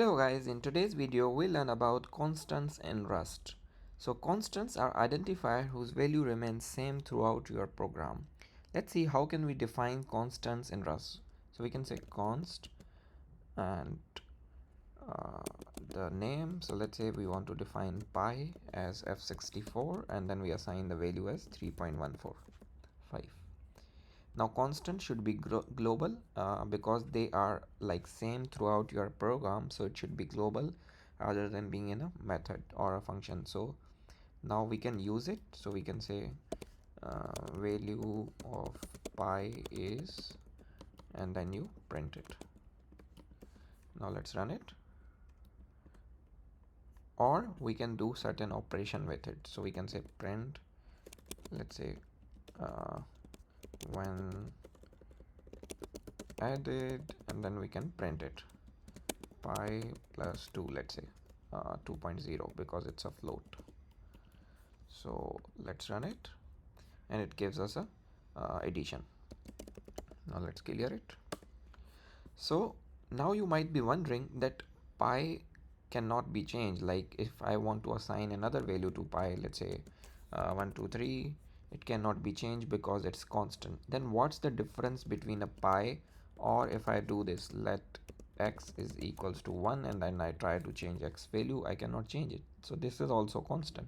Hello guys, in today's video we'll learn about constants in Rust. So constants are identifiers whose value remains same throughout your program. Let's see how can we define constants in Rust. So we can say const and the name. So let's say we want to define pi as f64 and then we assign the value as 3.145. Now constant should be global because they are like same throughout your program, so it should be global rather than being in a method or a function. So now we can use it. So we can say value of pi is, and then you print it. Now let's run it. Or we can do certain operation with it. So we can say print, let's say when added, and then we can print it pi plus 2, let's say 2.0 because it's a float. So let's run it and it gives us a addition. Now let's clear it. So now you might be wondering that pi cannot be changed. Like if I want to assign another value to pi, let's say 123, it cannot be changed because it's constant. Then what's the difference between a pi, or if I do this, let x is equals to 1 and then I try to change x value, I cannot change it. So this is also constant.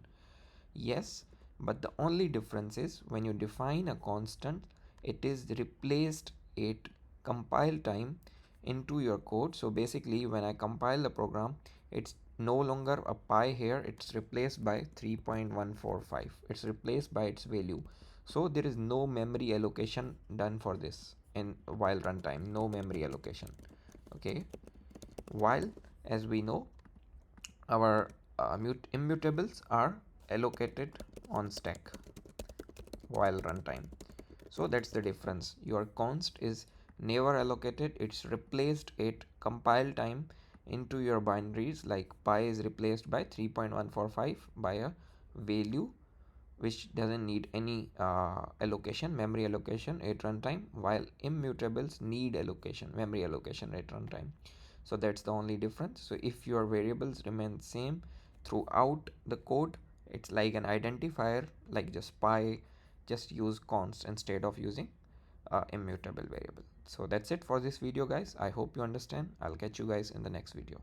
Yes, but the only difference is when you define a constant, it is replaced at compile time into your code. So basically when I compile the program, it's no longer a pi here, it's replaced by 3.145. It's replaced by its value. So there is no memory allocation done for this in while runtime, no memory allocation. Okay, while as we know our immutables are allocated on stack while runtime. So that's the difference. Your const is never allocated, it's replaced at compile time into your binaries. Like pi is replaced by 3.145 by a value which doesn't need any allocation, memory allocation at runtime, while immutables need allocation, memory allocation at runtime. So that's the only difference. So if your variables remain same throughout the code, it's like an identifier, like just pi, just use const instead of using immutable variable. So that's it for this video guys. I hope you understand. I'll catch you guys in the next video.